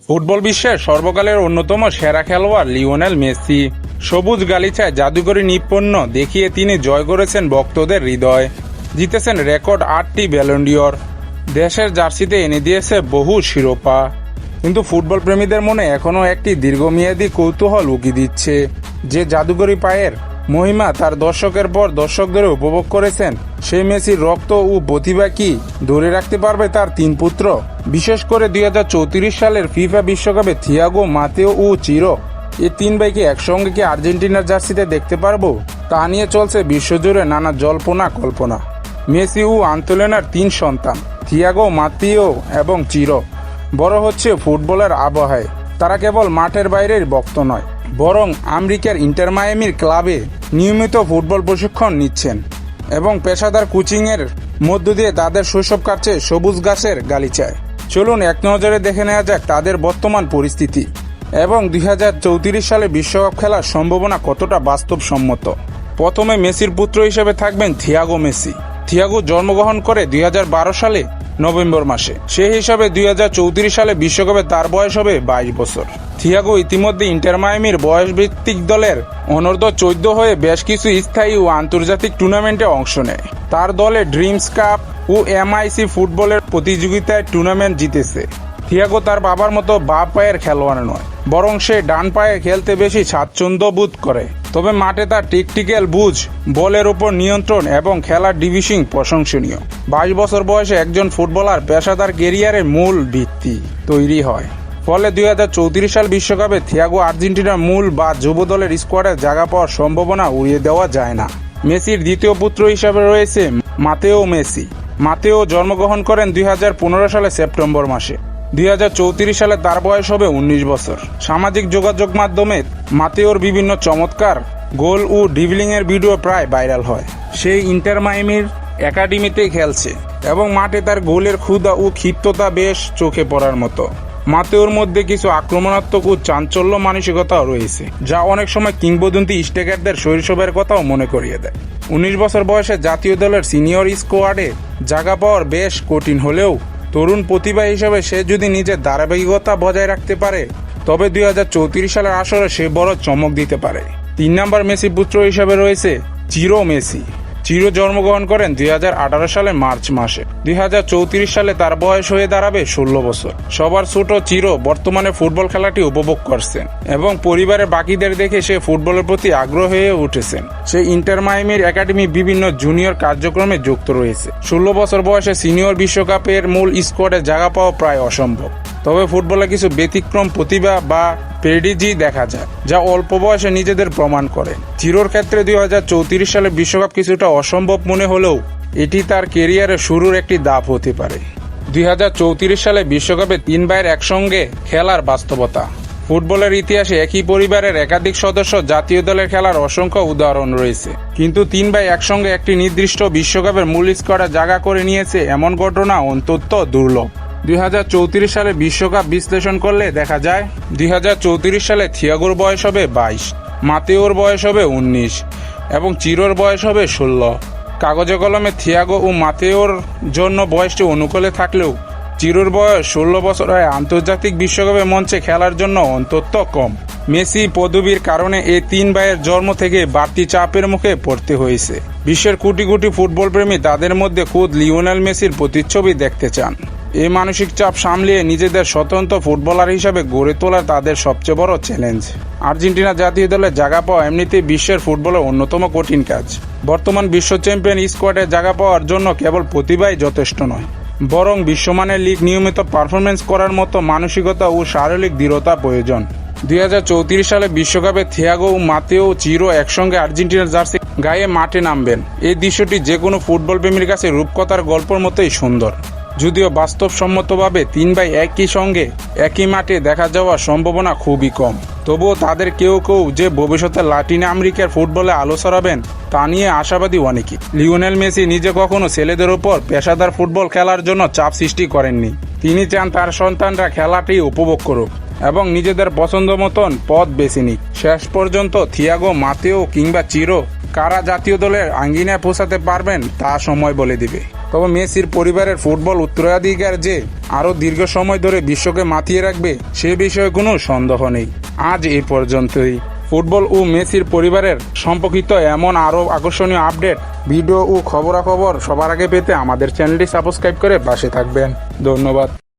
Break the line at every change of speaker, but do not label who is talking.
Football বিশ্বের সর্বকালের অন্যতম সেরা খেলোয়াড় লিওনেল মেসি সবুজ গালিচায় জাদুকরী নৈপুণ্য দেখিয়ে তিনি জয় করেছেন ভক্তদের হৃদয়, জিতেছেন রেকর্ড 8টি ব্যালন ডি'র, দেশের জার্সিতে এনে দিয়েছে বহু শিরোপা। কিন্তু ফুটবল প্রেমীদের মনে এখনও একটি দীর্ঘমেয়াদী কৌতূহল উকি দিচ্ছে, যে জাদুকরী পায়ের মহিমা তার দর্শকের পর দর্শক ধরে উপভোগ করেছেন, সেই মেসির রক্ত ও প্রতিভা কি ধরে রাখতে পারবে তার তিন পুত্র? বিশেষ করে 2034 সালের ফিফা বিশ্বকাপে থিয়াগো, মাতেও ও চিরো, এই তিন ভাইকে একসঙ্গে কি আর্জেন্টিনার জার্সিতে দেখতে পারবো? তা নিয়ে চলছে বিশ্বজুড়ে নানা জল্পনা কল্পনা। মেসি ও আন্তোলিনার তিন সন্তান থিয়াগো, মাতেও এবং চিরো বড় হচ্ছে ফুটবলের আবহাওয়ায়। তারা কেবল মাঠের বাইরের ভক্ত নয়, বরং আমেরিকার ইন্টার মায়ামির ক্লাবে নিয়মিত ফুটবল প্রশিক্ষণ নিচ্ছেন এবং পেশাদার কোচিংয়ের মধ্য দিয়ে তাদের শৈশব কাটছে সবুজ ঘাসের গালিচায়। চলুন এক নজরে দেখে নেওয়া যাক তাদের বর্তমান পরিস্থিতি এবং 2034 সালে বিশ্বকাপ খেলার সম্ভাবনা কতটা বাস্তবসম্মত। প্রথমে মেসির পুত্র হিসেবে থাকবেন থিয়াগো মেসি। থিয়াগো জন্মগ্রহণ করে 2012 সালে নভেম্বর মাসে। সেই হিসাবে 2034 সালে বিশ্বকাপে তার বয়স হবে 22 বছর। থিয়াগো ইতিমধ্যে ইন্টার মায়ামির বয়সভিত্তিক দলের অনূর্ধ্ব 14 হয়ে বেশ কিছু স্থায়ী ও আন্তর্জাতিক টুর্নামেন্টে অংশ নেয়। তার দলে ড্রিমস কাপ ও এমআইসি ফুটবলের প্রতিযোগিতায় টুর্নামেন্ট জিতেছে। থিয়াগো তার বাবার মতো বাঁ পায়ের খেলোয়াড় নয়, বরং সে ডান পায়ে খেলতে বেশি স্বাচ্ছন্দ্য বোধ করে। তবে মাঠে তার টেকটিক্যাল বুঝ, বলের উপর নিয়ন্ত্রণ এবং খেলার ডিভিশিং প্রশংসনীয়। 22 বছর বয়সে একজন ফুটবলার পেশাদার ক্যারিয়ারের মূল ভিত্তি তৈরি হয়। ফলে 2034 সাল বিশ্বকাপে থিয়াগো আর্জেন্টিনার মূল বা যুব দলের স্কোয়াডে জায়গা পাওয়ার সম্ভাবনা উড়িয়ে দেওয়া যায় না। মেসির দ্বিতীয় পুত্র হিসাবে রয়েছে মাতেও মেসি। মাতেও জন্মগ্রহণ করেন 2015 সালে সেপ্টেম্বর মাসে। 2034 সালে তার বয়স হবে 19 বছর। সামাজিক যোগাযোগ মাধ্যমে মাতেওর বিভিন্ন চমৎকার গোল ও ড্রিবলিংয়ের ভিডিও প্রায় ভাইরাল হয়। সেই ইন্টার মায়ামির একাডেমিতেই খেলছে এবং মাঠে তার গোলের ক্ষুধা ও ক্ষিপ্ততা বেশ চোখে পড়ার মতো। মাতেওর মধ্যে কিছু আক্রমণাত্মক ও চাঞ্চল্য মানসিকতাও রয়েছে, যা অনেক সময় কিংবদন্তি স্ট্রাইকারদের শৈশবের কথাও মনে করিয়ে দেয়। 19 বছর বয়সে জাতীয় দলের সিনিয়র স্কোয়াডে জায়গা পাওয়ার বেশ কঠিন হলেও তরুণ প্রতিভা হিসেবে সে যদি নিজের ধারাবাহিকতা বজায় রাখতে পারে, তবে 2034 সালের আসরে সে বড় চমক দিতে পারে। 3 নম্বর মেসি পুত্র হিসেবে রয়েছে চিরো মেসি। চিরো জন্মগ্রহণ করেন 2018 সালে মার্চ মাসে। 2034 সালে তার বয়স হয়ে দাঁড়াবে 16 বছর। সবার ছোট চিরো বর্তমানে ফুটবল খেলাটি উপভোগ করছেন এবং পরিবারের বাকিদের দেখে সে ফুটবলের প্রতি আগ্রহ হয়ে উঠেছেন। সে ইন্টার মায়ামির একাডেমি বিভিন্ন জুনিয়র কার্যক্রমে যুক্ত রয়েছে। 16 বছর বয়সে সিনিয়র বিশ্বকাপের মূল স্কোয়াডে জায়গা পাওয়া প্রায় অসম্ভব। তবে ফুটবলে কিছু ব্যতিক্রম প্রতিভা বা প্রেডিজি দেখা যায়, যা অল্প বয়সে নিজেদের প্রমাণ করে। চিরোর ক্ষেত্রে 2034 সালে বিশ্বকাপ কিছুটা অসম্ভব মনে হলেও এটি তার ক্যারিয়ারের শুরুর একটি ধাপ হতে পারে। 2034 সালে বিশ্বকাপে 3 ভাইয়ের একসঙ্গে খেলার বাস্তবতা। ফুটবলের ইতিহাসে একই পরিবারের একাধিক সদস্য জাতীয় দলের খেলার অসংখ্য উদাহরণ রয়েছে, কিন্তু 3 ভাই একসঙ্গে একটি নির্দিষ্ট বিশ্বকাপের মূল স্কোয়াডে জায়গা করে নিয়েছে এমন ঘটনা অত্যন্ত দুর্লভ। 2034 সালে বিশ্বকাপ বিশ্লেষণ করলে দেখা যায় 2034 সালে থিয়াগোর বয়স হবে 22, মাতেওর বয়স হবে 19 এবং চিরোর বয়স হবে 16। কাগজে কলমে থিয়াগো ও মাতেওর জন্য বয়সটি অনুকূলে থাকলেও চিরোর বয়স 16 বছর হয় আন্তর্জাতিক বিশ্বকাপে মঞ্চে খেলার জন্য অন্তত কম। মেসি পদবীর কারণে এই 3 ভাইয়ের জন্ম থেকে বাড়তি চাপের মুখে পড়তে হয়েছে। বিশ্বের কোটি কোটি ফুটবল প্রেমী তাদের মধ্যে খোদ লিওনেল মেসির প্রতিচ্ছবি দেখতে চান। এই মানসিক চাপ সামলিয়ে নিজেদের স্বতন্ত্র ফুটবলার হিসাবে গড়ে তোলা তাদের সবচেয়ে বড় চ্যালেঞ্জ। আর্জেন্টিনা জাতীয় দলে জায়গা পাওয়া এমনিতেই বিশ্বের ফুটবলের অন্যতম কঠিন কাজ। বর্তমান বিশ্ব চ্যাম্পিয়ন স্কোয়াডে জায়গা পাওয়ার জন্য কেবল প্রতিভাই যথেষ্ট নয়, বরং বিশ্বমানের লিগ নিয়মিত পারফরমেন্স করার মতো মানসিকতা ও শারীরিক দৃঢ়তা প্রয়োজন। 2034 সালে বিশ্বকাপে থিয়াগো ও মাতেও চিরো একসঙ্গে আর্জেন্টিনার জার্সি গায়ে মাঠে নামবেন। এই দৃশ্যটি যে কোনো ফুটবল প্রেমীর কাছে রূপকথার গল্পের মতোই সুন্দর। যদিও বাস্তবসম্মতভাবে 3 ভাই একই সঙ্গে একই মাঠে দেখা যাওয়ার সম্ভাবনা খুবই কম, তবুও তাদের কেউ কেউ যে ভবিষ্যতে লাতিন আমেরিকার ফুটবলে আলো ছড়াবেন তা নিয়ে আশাবাদী অনেকেই। লিওনেল মেসি নিজে কখনো ছেলেদের উপর পেশাদার ফুটবল খেলার জন্য চাপ সৃষ্টি করেননি। তিনি চান তার সন্তানরা খেলাটি উপভোগ করুক এবং নিজেদের পছন্দ মতন পথ বেছে নিক। শেষ পর্যন্ত থিয়াগো, মাতেও কিংবা চিরো কারা জাতীয় দলের আঙ্গিনায় পৌঁছাতে পারবেন তা সময় বলে দিবে। তবে মেসির পরিবারের ফুটবল উত্তরাধিকার যে আরও দীর্ঘ সময় ধরে বিশ্বকে মাতিয়ে রাখবে সে বিষয়ে কোনো সন্দেহ নেই। আজ এই পর্যন্তই। ফুটবল ও মেসির পরিবারের সম্পর্কিত এমন আরও আকর্ষণীয় আপডেট, ভিডিও ও খবরাখবর সবার আগে পেতে আমাদের চ্যানেলটি সাবস্ক্রাইব করে পাশে থাকবেন। ধন্যবাদ।